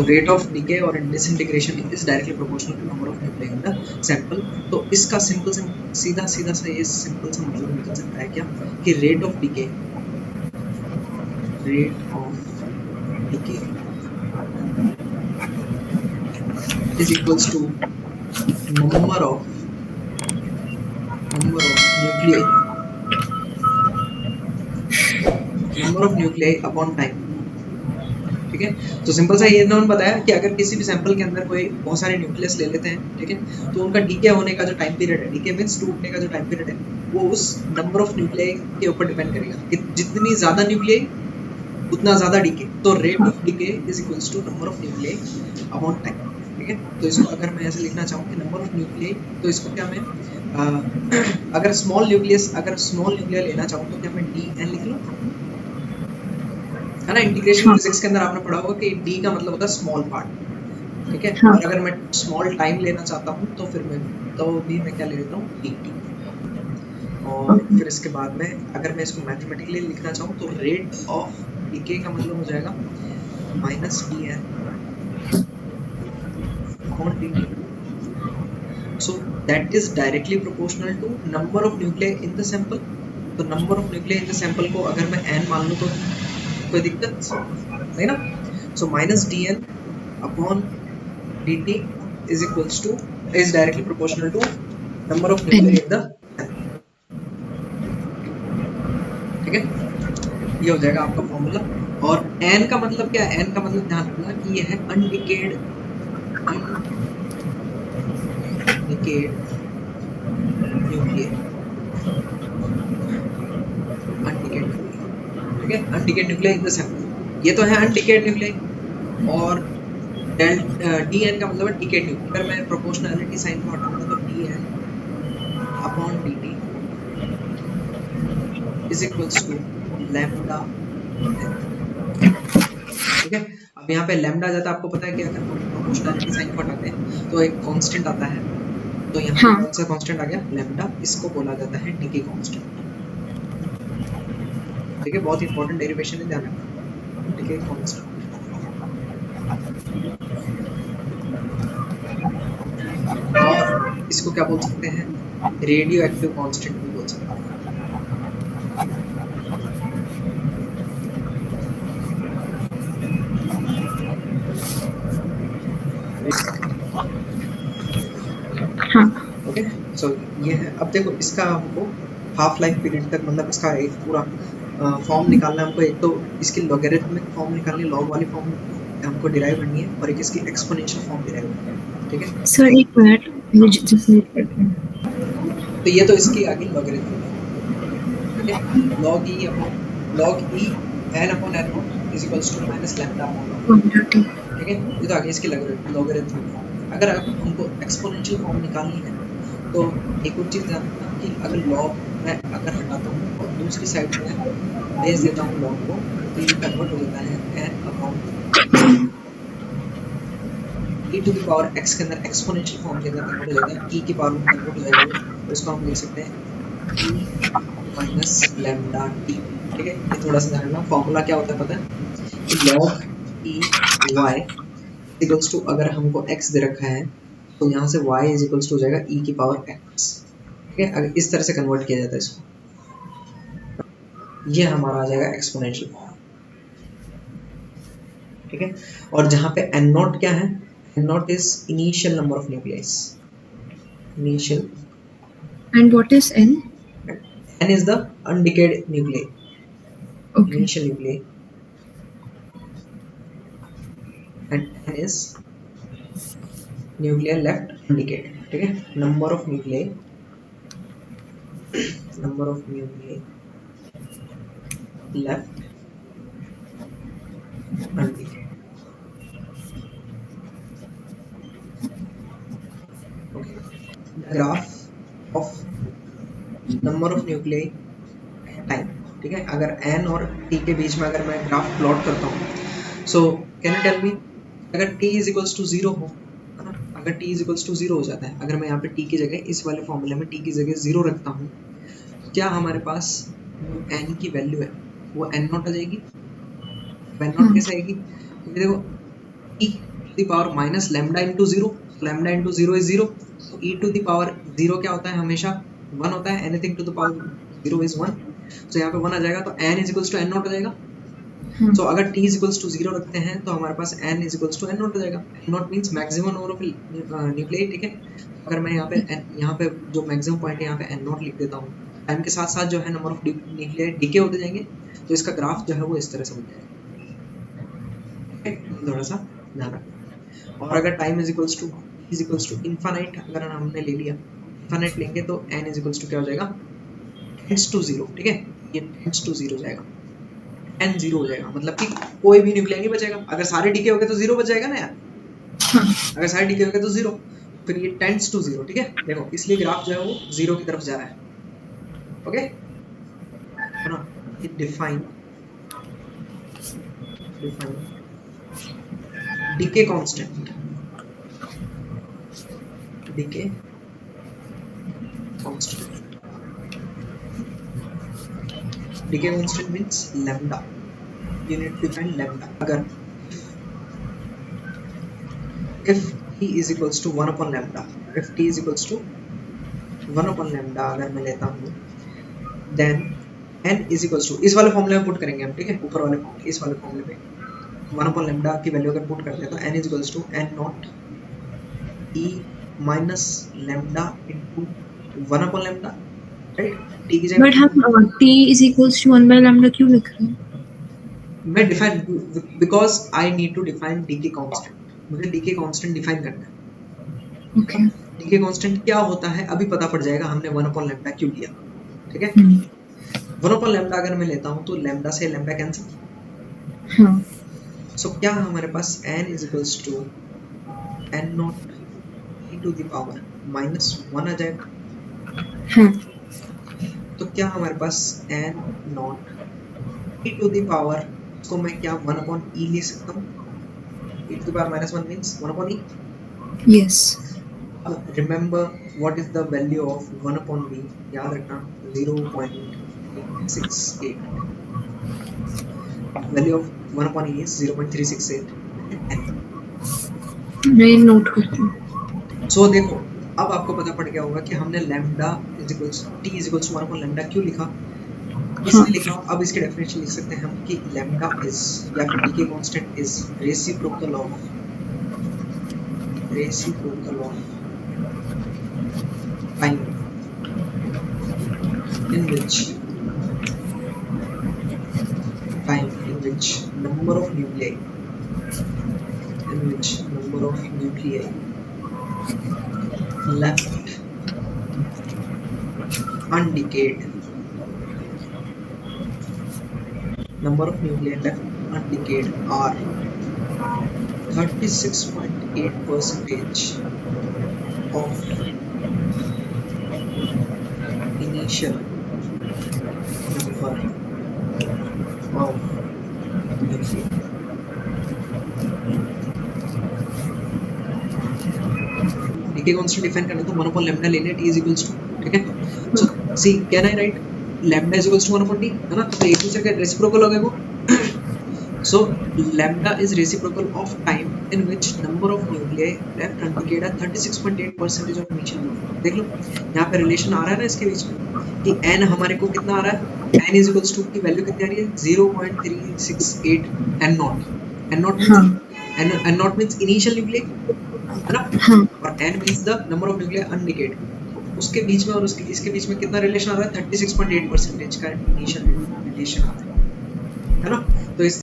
Rate of decay और disintegration is directly proportional to number of nuclei in the sample. तो इसका सीधा सा ये सिंपल सा मतलब निकल सकता है क्या कि rate of decay is equals to number of nuclei upon time। ठीक है, तो सिंपल सा ये इन्होंने बताया कि अगर किसी भी सैंपल के अंदर कोई बहुत सारे न्यूक्लियस ले लेते हैं, ठीक है, तो उनका डीके होने का जो टाइम पीरियड है, डीके मींस टूटने का जो टाइम पीरियड है, वो उस नंबर ऑफ न्यूक्लियाई के ऊपर डिपेंड करेगा कि जितनी ज्यादा न्यूक्लियाई उतना ज्यादा डीके। तो rate of decay is equals to number of nuclei upon time. ठीक है, तो इसको अगर मैं ऐसे लिखना चाहूँ कि नंबर ऑफ न्यूक्लियाई, तो इसको क्या मैं अगर स्मॉल न्यूक्लियर लेना चाहूँ तो क्या मैं डी एन लिख लूँ, है ना। इंटीग्रेशन फिजिक्स के अंदर आपने पढ़ा होगा कि डी का मतलब होता है स्मॉल पार्ट। ठीक है, और अगर मैं स्मॉल टाइम लेना चाहता हूँ तो फिर मैं क्या ले लेता हूँ, डी टी। और फिर इसके बाद में अगर मैं इसको मैथमेटिकली लिखना चाहूँ तो रेट ऑफ डीके का मतलब हो जाएगा minus d n upon d t. So that is directly proportional to number of nuclei in the sample। तो number of nuclei in the sample को अगर मैं n मान लूँ तो कोई दिक्कत नहीं ना। So minus dn upon dt is directly proportional to number of nuclei in the sample। ठीक है, ये हो जाएगा आपका फॉर्मूला। और n का मतलब क्या है, n का मतलब ध्यान रखना कि ये है अनडिकेड न्यूक्लियर। ठीक है, अनडिकेड न्यूक्लियर इन द सैंपल, ये तो है अनडिकेड न्यूक्लियर। और डी एन का मतलब है डिकेड न्यूक्लियर। अगर मैं प्रोपोर्शनैलिटी साइन को हटाऊंगा तो d n upon d t is equals to lambda. ठीक है, अब यहाँ पे लैम्डा जाता है, आपको पता है कि अगर हम प्रोपोर्शनैलिटी साइन को हटाते हैं तो एक कांस्टेंट आता है, तो यहाँ पे कौन सा कांस्टेंट आ गया, लैम्डा। इसको बोला जाता है डीके कांस्टेंट। ठीक है, बहुत इंपॉर्टेंट डेरिवेशन है, ध्यान रखना, डीके कांस्टेंट। और इसको क्या बोल सकते हैं, रेडियो एक्टिव कांस्टेंट भी बोल सकते हैं। ओके, सो ये है। अब देखो इसका हमको हाफ लाइफ पीरियड तक, मतलब इसका एक पूरा फॉर्म निकालना है हमको। एक तो इसकी लॉगरिथमिक फॉर्म निकालनी है, लॉग वाली फॉर्म हमको डिराइव करनी है, और एक इसकी एक्सपोनेंशियल फॉर्म डिराइव करनी है। ठीक है सर, एक मिनट मुझे जस्ट तो ये तो इसकी आगे लॉगरिथम है। ठीक है, log e n upon n naught is equals to minus lambda upon naught। ठीक है, ये तो आगे इसकी लॉगरिथम फॉर्म। अगर हमको एक्सपोनेंशियल फॉर्म निकालनी है तो एक और चीज़ ध्यान रखना कि अगर लॉग मैं अगर हटाता हूँ और दूसरी साइड में भेज देता हूँ लॉग को, तो ये कन्वर्ट हो जाता है n upon e to the power x के अंदर एक्सपोनेंशियल फॉर्म के अंदर कन्वर्ट हो जाता है, e की पावर में कन्वर्ट हो जाएगा। तो इसको हम लिख सकते हैं e माइनस लैम्डा t। ठीक है, ये थोड़ा सा ध्यान रखना। फॉर्मूला क्या होता है पता है कि log e y equals to, अगर हमको x दे रखा है तो यहाँ से y इज इक्वल्स टू हो जाएगा e की पावर x। ठीक है, अगर इस तरह से कन्वर्ट किया जाता है इसको, ये हमारा आ जाएगा एक्सपोनेंशियल फॉर्म। ठीक है, और जहाँ पे n नॉट क्या है, n not is initial number of nucleus, initial. And what is n? n is the undecayed nuclei, Okay. initial nuclei, and n is nuclei left undecayed। ठीक है, number of nuclei left undecayed। Okay, graph of number of nuclei at time। ठीक है, अगर n और t के बीच में अगर मैं ग्राफ प्लॉट करता हूँ, so can you tell me, अगर t इज इक्वल्स टू 0 हो, है ना, अगर t इज इक्वल्स टू 0 हो जाता है, अगर मैं यहाँ पे t की जगह इस वाले फॉर्मूले में t की जगह 0 रखता हूँ, क्या हमारे पास n की वैल्यू है वो n नॉट आ जाएगी। n नॉट कैसे आएगी, क्योंकि देखो t the power minus lambda into zero, lambda into zero is zero, तो e to the power zero क्या होता है हमेशा 1 होता है, anything to the power zero is 1, तो यहाँ पे 1 आ जाएगा, तो n is equals to n naught हो जाएगा। हाँ, तो अगर t इज इक्वल्स टू 0 रखते हैं तो हमारे पास n is equals to n naught हो जाएगा। n naught means maximum number of nuclei, ठीक है। अगर मैं यहाँ पे जो मैक्सिमम पॉइंट है यहाँ पे n नॉट लिख देता हूँ, टाइम के साथ साथ जो है नंबर ऑफ न्यूक्लियाई डीके होते जाएंगे, तो इसका ग्राफ जो है वो इस तरह से बन जाएगा, थोड़ा सा ध्यान रखना। और अगर time is equals to infinite अगर हमने ले लिया, इनफाइनाइट लेंगे तो n इज इक्वल्स टू क्या हो जाएगा, टेंड्स टू 0, ठीक है, ये टेंड्स टू 0 जाएगा, n 0 हो जाएगा, मतलब कि कोई भी न्यूक्लियाई नहीं बचेगा। अगर सारे डीके हो गए तो 0 बच जाएगा ना यार, हाँ, अगर सारे डीके हो गए तो 0, फिर ये टेंड्स टू 0, ठीक है। देखो इसलिए ग्राफ जो है वो 0 की तरफ जा रहा है, ओके है ना। ये define decay constant, decay constant means lambda, you need to define lambda। अगर if t is equals to 1 upon lambda, if t is equals to 1 upon lambda अगर मैं लेता हूँ, then n is equals to, इस वाले फॉर्मूले में put करेंगे हम, ठीक है, ऊपर वाले फॉर्मूले, इस वाले फॉर्मूले में 1 upon lambda की वैल्यू अगर पुट करते हैं तो n is equals to n naught e minus lambda into 1 upon lambda, right. t की जगह बट हम t is equals to 1 by lambda क्यों लिख रहे हैं? मैं define, because I need to define decay constant, मुझे डीके कांस्टेंट डिफाइन करना है, ओके, डीके कांस्टेंट क्या होता है अभी पता पड़ जाएगा हमने 1 अपॉन लैम्डा क्यों लिया, ठीक है। 1 अपॉन लैम्डा अगर मैं लेता हूँ तो लैम्डा से लैम्डा कैंसिल, हाँ, सो क्या हमारे पास n is equals to n naught e to the power minus 1 आ जाएगा, हाँ, तो क्या हमारे पास n naught e to the power को मैं क्या 1 अपॉन e ले सकता हूँ, e to the power minus 1 means 1 upon e। yes, remember what is the value of 1 upon v, याद रखना 0.368, value of 1 upon e is 0.368 मैं नोट करती हूँ। so देखो अब आपको पता पड़ गया होगा कि हमने lambda is equals t is equals to 1 upon lambda क्यों लिखा, इसलिए लिखा। अब इसके डेफिनेशन लिख सकते हैं हम कि lambda is या फिर decay constant is reciprocal of time in which number of nuclei left undecayed, number of nuclei left undecayed are 36.8% of initial number of nuclei। DK constant define करना तो 1 upon lambda ले लें, t is equals to, ठीक है। So see can I write lambda is equals to 1 upon t, है ना, तो एक दूसरे के रेसिप्रोकल हो गए वो। So lambda is reciprocal of time in which number of nuclei left undecayed are 36.8% of initial number। देख लो यहाँ पे रिलेशन आ रहा है ना इसके बीच में कि n हमारे को कितना आ रहा है, n is equals to की वैल्यू कितनी आ रही है 0.368 n naught means initial nuclei, है ना, और n means the number of nuclei undecayed, उसके बीच में और उसके इसके बीच में कितना रिलेशन आ रहा है 36.8% का इनिशियल रिलेशन आ रहा है ना। तो इस